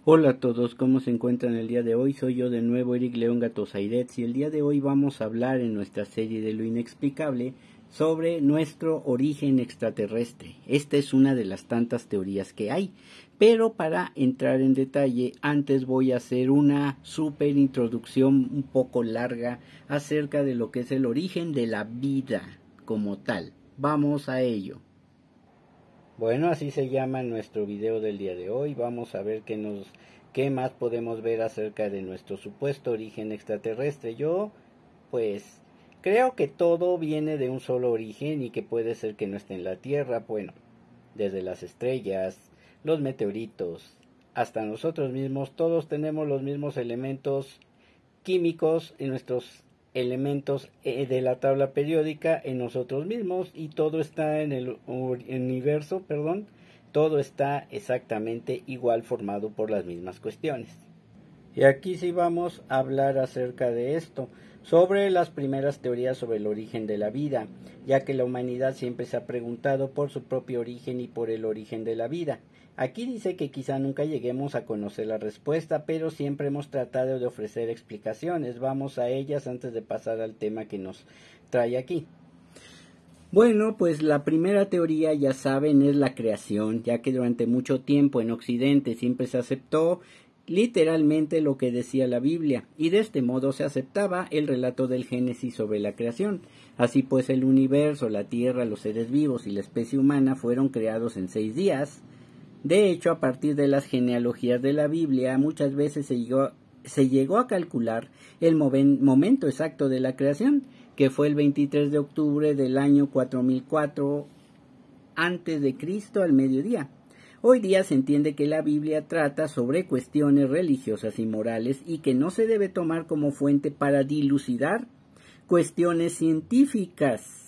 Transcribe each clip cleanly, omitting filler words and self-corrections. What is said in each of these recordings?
Hola a todos, ¿cómo se encuentran el día de hoy? Soy yo de nuevo, Eric León Gatosairetz, y el día de hoy vamos a hablar en nuestra serie de lo inexplicable sobre nuestro origen extraterrestre. Esta es una de las tantas teorías que hay, pero para entrar en detalle, antes voy a hacer una súper introducción un poco larga acerca de lo que es el origen de la vida como tal. Vamos a ello. Bueno, así se llama nuestro video del día de hoy. Vamos a ver qué más podemos ver acerca de nuestro supuesto origen extraterrestre. Yo, pues, creo que todo viene de un solo origen y que puede ser que no esté en la Tierra. Bueno, desde las estrellas, los meteoritos, hasta nosotros mismos, todos tenemos los mismos elementos químicos en nuestros elementos de la tabla periódica en nosotros mismos, y todo está en el universo, todo está exactamente igual, formado por las mismas cuestiones. Y aquí sí vamos a hablar acerca de esto, sobre las primeras teorías sobre el origen de la vida, ya que la humanidad siempre se ha preguntado por su propio origen y por el origen de la vida. Aquí dice que quizá nunca lleguemos a conocer la respuesta, pero siempre hemos tratado de ofrecer explicaciones. Vamos a ellas antes de pasar al tema que nos trae aquí. Bueno, pues la primera teoría, ya saben, es la creación, ya que durante mucho tiempo en Occidente siempre se aceptó literalmente lo que decía la Biblia, y de este modo se aceptaba el relato del Génesis sobre la creación. Así pues, el universo, la tierra, los seres vivos y la especie humana fueron creados en 6 días. De hecho, a partir de las genealogías de la Biblia, muchas veces se llegó a calcular el momento exacto de la creación, que fue el 23 de octubre del año 4004 a.C. al mediodía. Hoy día se entiende que la Biblia trata sobre cuestiones religiosas y morales y que no se debe tomar como fuente para dilucidar cuestiones científicas.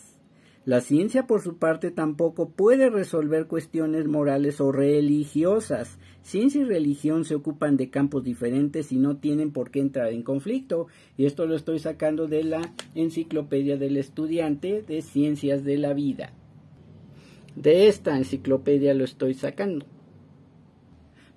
La ciencia, por su parte, tampoco puede resolver cuestiones morales o religiosas. Ciencia y religión se ocupan de campos diferentes y no tienen por qué entrar en conflicto. Y esto lo estoy sacando de la Enciclopedia del Estudiante de Ciencias de la Vida. De esta enciclopedia lo estoy sacando.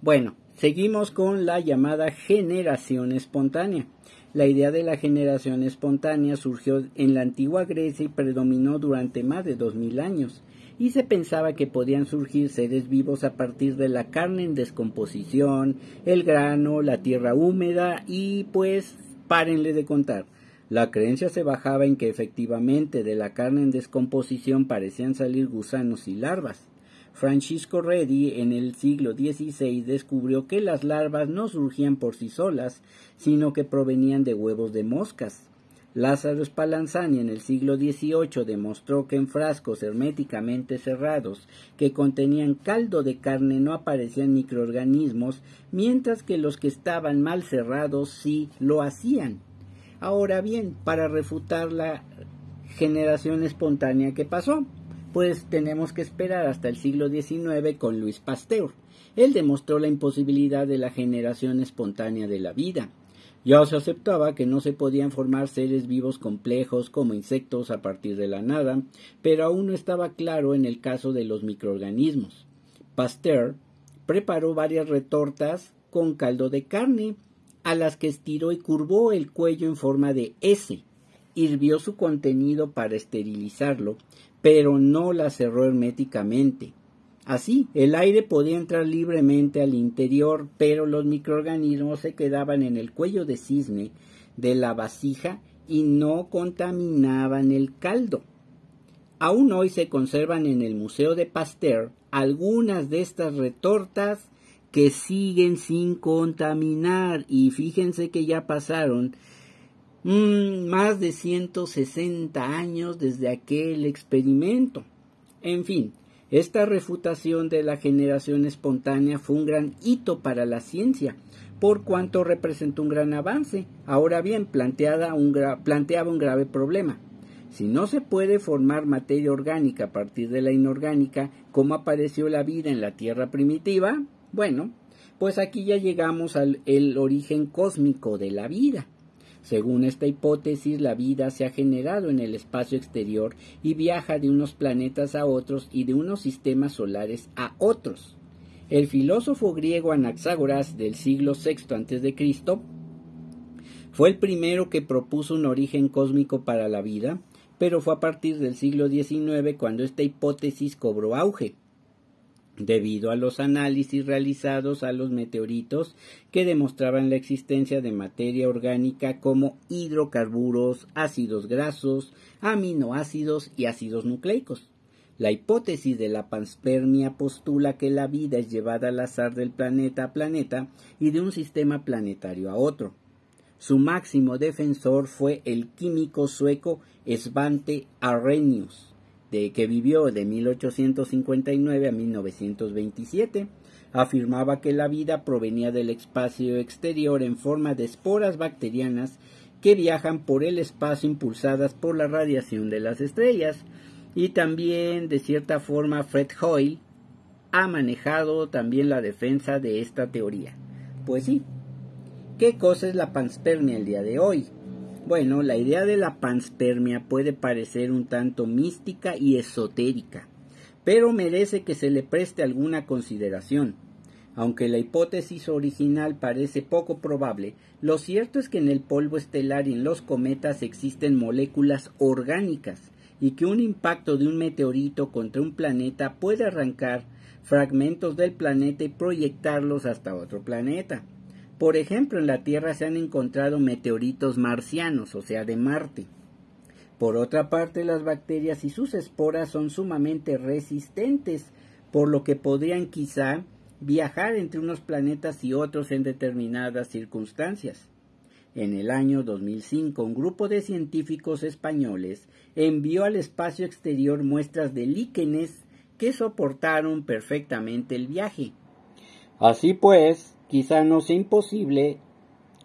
Bueno, seguimos con la llamada generación espontánea. La idea de la generación espontánea surgió en la antigua Grecia y predominó durante más de 2000 años, y se pensaba que podían surgir seres vivos a partir de la carne en descomposición, el grano, la tierra húmeda y pues párenle de contar. La creencia se basaba en que efectivamente de la carne en descomposición parecían salir gusanos y larvas. Francisco Redi en el siglo XVI descubrió que las larvas no surgían por sí solas, sino que provenían de huevos de moscas. Lázaro Spallanzani en el siglo XVIII demostró que en frascos herméticamente cerrados que contenían caldo de carne no aparecían microorganismos, mientras que los que estaban mal cerrados sí lo hacían. Ahora bien, para refutar la generación espontánea, ¿qué pasó? Pues tenemos que esperar hasta el siglo XIX con Louis Pasteur. Él demostró la imposibilidad de la generación espontánea de la vida. Ya se aceptaba que no se podían formar seres vivos complejos como insectos a partir de la nada, pero aún no estaba claro en el caso de los microorganismos. Pasteur preparó varias retortas con caldo de carne, a las que estiró y curvó el cuello en forma de S. Hirvió su contenido para esterilizarlo, pero no la cerró herméticamente. Así, el aire podía entrar libremente al interior, pero los microorganismos se quedaban en el cuello de cisne de la vasija y no contaminaban el caldo. Aún hoy se conservan en el Museo de Pasteur algunas de estas retortas que siguen sin contaminar, y fíjense que ya pasaron más de 160 años desde aquel experimento. En fin, esta refutación de la generación espontánea fue un gran hito para la ciencia, por cuanto representó un gran avance. Ahora bien, planteaba un grave problema. Si no se puede formar materia orgánica a partir de la inorgánica, ¿cómo apareció la vida en la Tierra primitiva? Bueno, pues aquí ya llegamos al origen cósmico de la vida. Según esta hipótesis, la vida se ha generado en el espacio exterior y viaja de unos planetas a otros y de unos sistemas solares a otros. El filósofo griego Anaxágoras del siglo VI a.C. fue el primero que propuso un origen cósmico para la vida, pero fue a partir del siglo XIX cuando esta hipótesis cobró auge, debido a los análisis realizados a los meteoritos que demostraban la existencia de materia orgánica como hidrocarburos, ácidos grasos, aminoácidos y ácidos nucleicos. La hipótesis de la panspermia postula que la vida es llevada al azar del planeta a planeta y de un sistema planetario a otro. Su máximo defensor fue el químico sueco Svante Arrhenius, que vivió de 1859 a 1927. Afirmaba que la vida provenía del espacio exterior en forma de esporas bacterianas que viajan por el espacio impulsadas por la radiación de las estrellas. Y también, de cierta forma, Fred Hoyle ha manejado también la defensa de esta teoría. Pues sí, ¿qué cosa es la panspermia el día de hoy? Bueno, la idea de la panspermia puede parecer un tanto mística y esotérica, pero merece que se le preste alguna consideración. Aunque la hipótesis original parece poco probable, lo cierto es que en el polvo estelar y en los cometas existen moléculas orgánicas, y que un impacto de un meteorito contra un planeta puede arrancar fragmentos del planeta y proyectarlos hasta otro planeta. Por ejemplo, en la Tierra se han encontrado meteoritos marcianos, o sea, de Marte. Por otra parte, las bacterias y sus esporas son sumamente resistentes, por lo que podrían quizá viajar entre unos planetas y otros en determinadas circunstancias. En el año 2005, un grupo de científicos españoles envió al espacio exterior muestras de líquenes que soportaron perfectamente el viaje. Así pues, quizá no sea imposible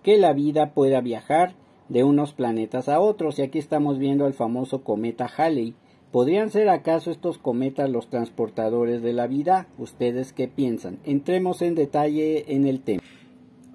que la vida pueda viajar de unos planetas a otros, y aquí estamos viendo al famoso cometa Halley. ¿Podrían ser acaso estos cometas los transportadores de la vida? ¿Ustedes qué piensan? Entremos en detalle en el tema.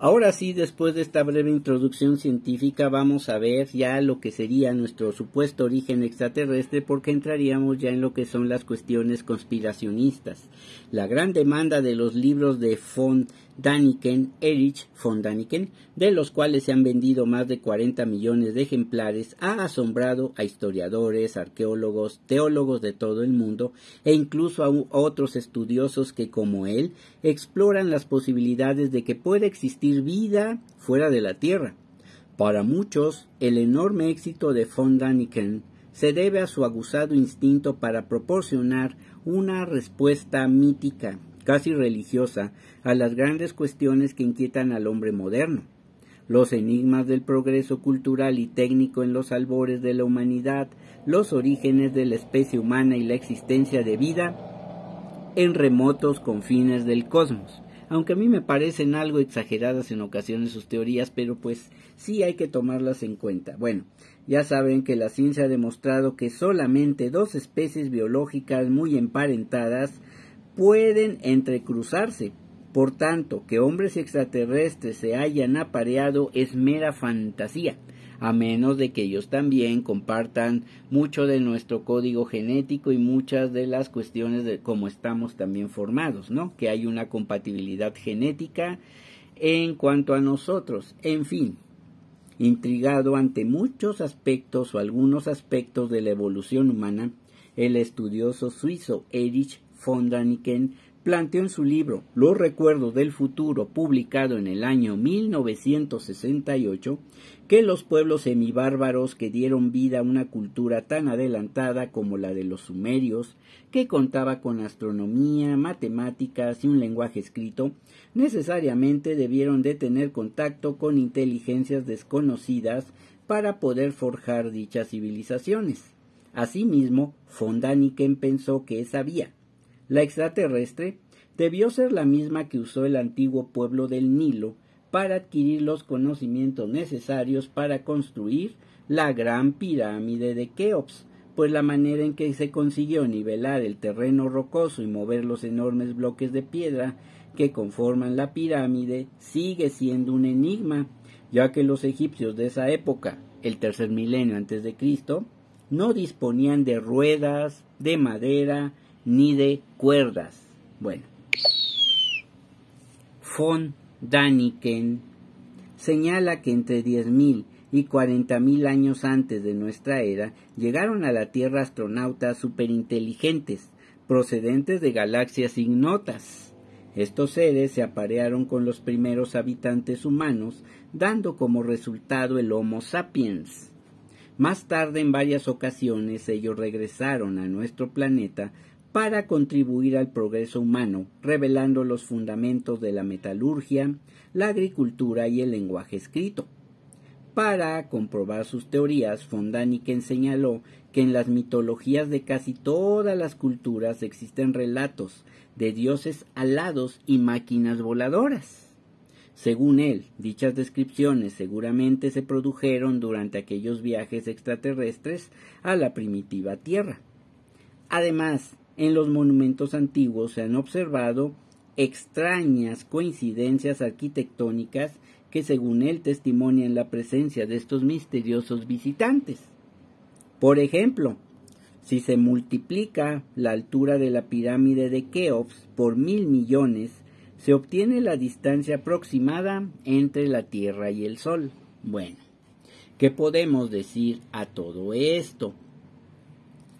Ahora sí, después de esta breve introducción científica, vamos a ver ya lo que sería nuestro supuesto origen extraterrestre, porque entraríamos ya en lo que son las cuestiones conspiracionistas. La gran demanda de los libros de von Däniken, Erich von Däniken, de los cuales se han vendido más de 40 millones de ejemplares, ha asombrado a historiadores, arqueólogos, teólogos de todo el mundo e incluso a otros estudiosos que, como él, exploran las posibilidades de que pueda existir vida fuera de la Tierra. Para muchos, el enorme éxito de von Däniken se debe a su aguzado instinto para proporcionar una respuesta mítica, casi religiosa, a las grandes cuestiones que inquietan al hombre moderno. Los enigmas del progreso cultural y técnico en los albores de la humanidad, los orígenes de la especie humana y la existencia de vida en remotos confines del cosmos. Aunque a mí me parecen algo exageradas en ocasiones sus teorías, pero pues sí hay que tomarlas en cuenta. Bueno, ya saben que la ciencia ha demostrado que solamente dos especies biológicas muy emparentadas pueden entrecruzarse. Por tanto, que hombres extraterrestres se hayan apareado es mera fantasía, a menos de que ellos también compartan mucho de nuestro código genético y muchas de las cuestiones de cómo estamos también formados, ¿no? Que hay una compatibilidad genética en cuanto a nosotros. En fin, intrigado ante muchos aspectos o algunos aspectos de la evolución humana, el estudioso suizo Erich von Däniken planteó en su libro Los recuerdos del futuro, publicado en el año 1968, que los pueblos semibárbaros que dieron vida a una cultura tan adelantada como la de los sumerios, que contaba con astronomía, matemáticas y un lenguaje escrito, necesariamente debieron de tener contacto con inteligencias desconocidas para poder forjar dichas civilizaciones. Asimismo, von Däniken pensó que esa vía, la extraterrestre, debió ser la misma que usó el antiguo pueblo del Nilo para adquirir los conocimientos necesarios para construir la gran pirámide de Keops, pues la manera en que se consiguió nivelar el terreno rocoso y mover los enormes bloques de piedra que conforman la pirámide sigue siendo un enigma, ya que los egipcios de esa época, el tercer milenio antes de Cristo, no disponían de ruedas, de madera, ni de cuerdas. Bueno, von Däniken señala que entre 10.000 y 40.000 años antes de nuestra era llegaron a la Tierra astronautas superinteligentes procedentes de galaxias ignotas. Estos seres se aparearon con los primeros habitantes humanos, dando como resultado el Homo sapiens. Más tarde, en varias ocasiones, ellos regresaron a nuestro planeta para contribuir al progreso humano, revelando los fundamentos de la metalurgia, la agricultura y el lenguaje escrito. Para comprobar sus teorías, von Däniken señaló que en las mitologías de casi todas las culturas existen relatos de dioses alados y máquinas voladoras. Según él, dichas descripciones seguramente se produjeron durante aquellos viajes extraterrestres a la primitiva Tierra. Además, en los monumentos antiguos se han observado extrañas coincidencias arquitectónicas que según él testimonian la presencia de estos misteriosos visitantes. Por ejemplo, si se multiplica la altura de la pirámide de Keops por 1.000 millones, se obtiene la distancia aproximada entre la Tierra y el Sol. Bueno, ¿qué podemos decir a todo esto,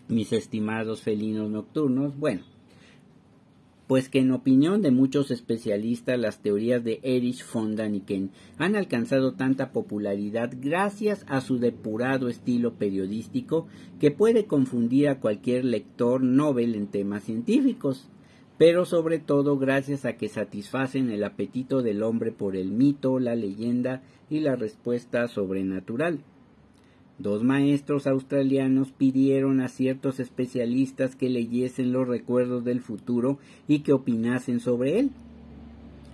mis estimados felinos nocturnos? Bueno, pues que en opinión de muchos especialistas las teorías de Erich von Däniken han alcanzado tanta popularidad gracias a su depurado estilo periodístico que puede confundir a cualquier lector novel en temas científicos, pero sobre todo gracias a que satisfacen el apetito del hombre por el mito, la leyenda y la respuesta sobrenatural. Dos maestros australianos pidieron a ciertos especialistas que leyesen los recuerdos del futuro y que opinasen sobre él.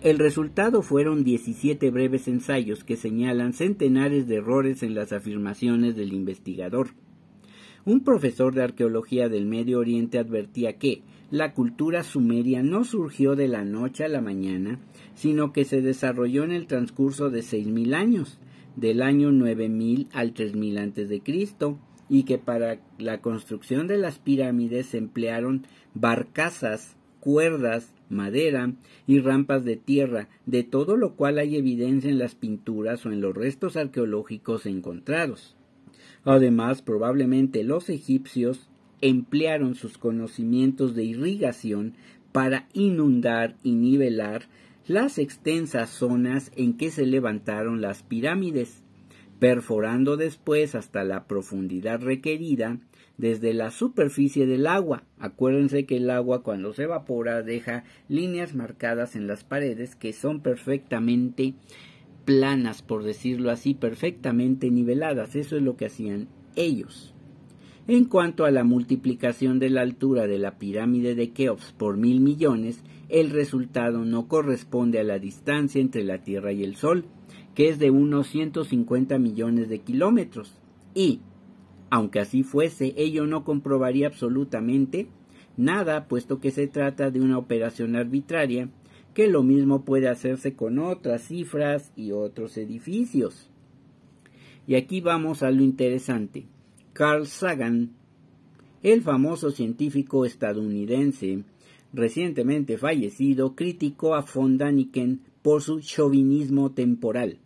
El resultado fueron 17 breves ensayos que señalan centenares de errores en las afirmaciones del investigador. Un profesor de arqueología del Medio Oriente advertía que la cultura sumeria no surgió de la noche a la mañana, sino que se desarrolló en el transcurso de 6.000 años, del año 9000 al 3000 a.C., y que para la construcción de las pirámides se emplearon barcazas, cuerdas, madera y rampas de tierra, de todo lo cual hay evidencia en las pinturas o en los restos arqueológicos encontrados. Además, probablemente los egipcios emplearon sus conocimientos de irrigación para inundar y nivelar las extensas zonas en que se levantaron las pirámides, perforando después hasta la profundidad requerida desde la superficie del agua. Acuérdense que el agua cuando se evapora deja líneas marcadas en las paredes que son perfectamente planas, por decirlo así, perfectamente niveladas. Eso es lo que hacían ellos. En cuanto a la multiplicación de la altura de la pirámide de Keops por 1.000 millones, el resultado no corresponde a la distancia entre la Tierra y el Sol, que es de unos 150 millones de kilómetros, y, aunque así fuese, ello no comprobaría absolutamente nada, puesto que se trata de una operación arbitraria, que lo mismo puede hacerse con otras cifras y otros edificios. Y aquí vamos a lo interesante. Carl Sagan, el famoso científico estadounidense recientemente fallecido, criticó a von Däniken por su chauvinismo temporal,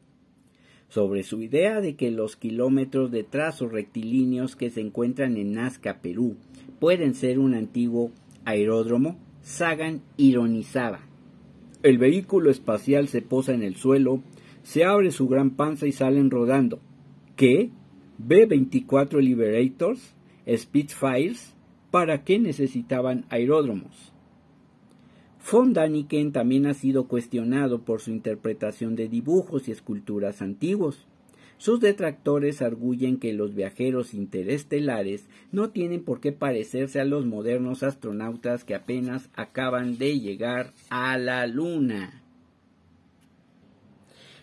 sobre su idea de que los kilómetros de trazos rectilíneos que se encuentran en Nazca, Perú, pueden ser un antiguo aeródromo. Sagan ironizaba: el vehículo espacial se posa en el suelo, se abre su gran panza y salen rodando. ¿Qué? B-24 Liberators, Spitfires, ¿para qué necesitaban aeródromos? Von Däniken también ha sido cuestionado por su interpretación de dibujos y esculturas antiguos. Sus detractores arguyen que los viajeros interestelares no tienen por qué parecerse a los modernos astronautas que apenas acaban de llegar a la Luna.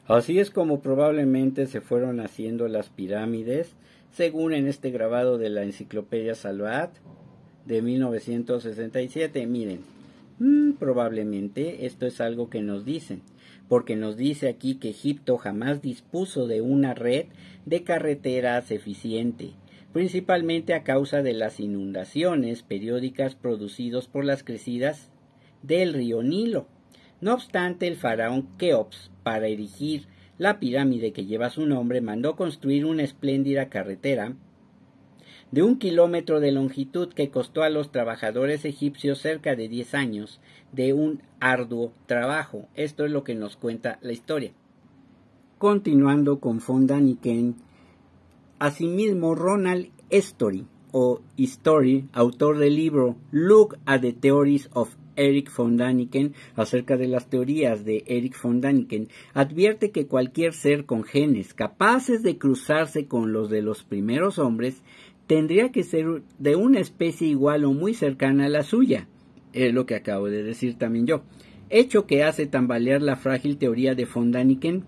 Así es como probablemente se fueron haciendo las pirámides, según en este grabado de la Enciclopedia Salvat de 1967. Miren, probablemente esto es algo que nos dicen, porque nos dice aquí que Egipto jamás dispuso de una red de carreteras eficiente, principalmente a causa de las inundaciones periódicas producidas por las crecidas del río Nilo. No obstante, el faraón Keops, para erigir la pirámide que lleva su nombre, mandó construir una espléndida carretera de 1 kilómetro de longitud que costó a los trabajadores egipcios cerca de 10 años de un arduo trabajo. Esto es lo que nos cuenta la historia. Continuando con von Däniken, asimismo Ronald Story, autor del libro Look at the Theories of Erich von Däniken, acerca de las teorías de Erich von Däniken, advierte que cualquier ser con genes capaces de cruzarse con los de los primeros hombres tendría que ser de una especie igual o muy cercana a la suya, es lo que acabo de decir también yo, hecho que hace tambalear la frágil teoría de von Däniken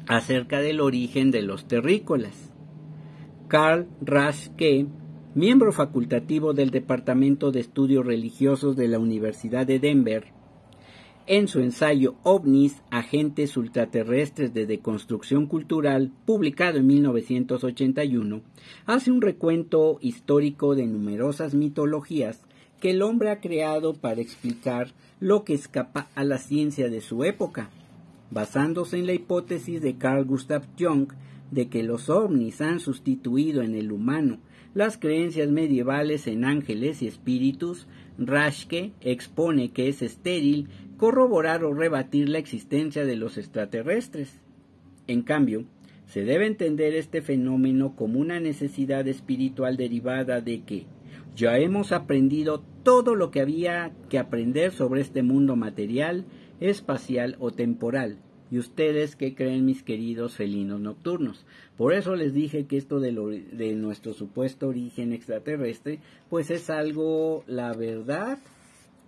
acerca del origen de los terrícolas. Karl Raschke, miembro facultativo del Departamento de Estudios Religiosos de la Universidad de Denver, en su ensayo OVNIs, Agentes Ultraterrestres de Deconstrucción Cultural, publicado en 1981, hace un recuento histórico de numerosas mitologías que el hombre ha creado para explicar lo que escapa a la ciencia de su época, basándose en la hipótesis de Carl Gustav Jung de que los ovnis han sustituido en el humano las creencias medievales en ángeles y espíritus. Raschke expone que es estéril corroborar o rebatir la existencia de los extraterrestres. En cambio, se debe entender este fenómeno como una necesidad espiritual derivada de que ya hemos aprendido todo lo que había que aprender sobre este mundo material, espacial o temporal. ¿Y ustedes qué creen, mis queridos felinos nocturnos? Por eso les dije que esto de nuestro supuesto origen extraterrestre, pues es algo, la verdad,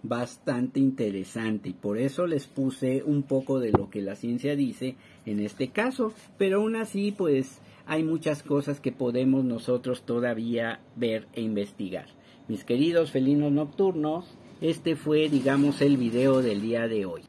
bastante interesante. Y por eso les puse un poco de lo que la ciencia dice en este caso. Pero aún así, pues hay muchas cosas que podemos nosotros todavía ver e investigar. Mis queridos felinos nocturnos, este fue, digamos, el video del día de hoy.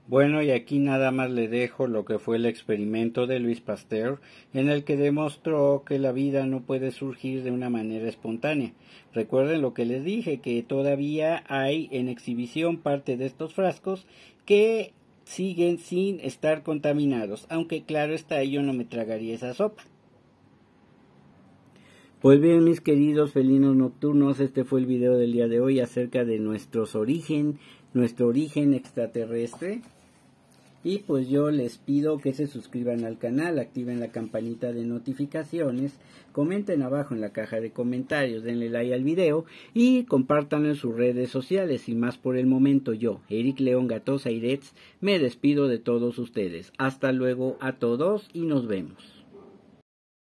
Bueno, y aquí nada más le dejo lo que fue el experimento de Louis Pasteur, en el que demostró que la vida no puede surgir de una manera espontánea. Recuerden lo que les dije, que todavía hay en exhibición parte de estos frascos que siguen sin estar contaminados, aunque claro está, yo no me tragaría esa sopa. Pues bien, mis queridos felinos nocturnos, este fue el video del día de hoy acerca de nuestro origen extraterrestre. Y pues yo les pido que se suscriban al canal, activen la campanita de notificaciones, comenten abajo en la caja de comentarios, denle like al video y compártanlo en sus redes sociales. Y más por el momento, yo, Eric León Gatosa Iretz, me despido de todos ustedes. Hasta luego a todos y nos vemos.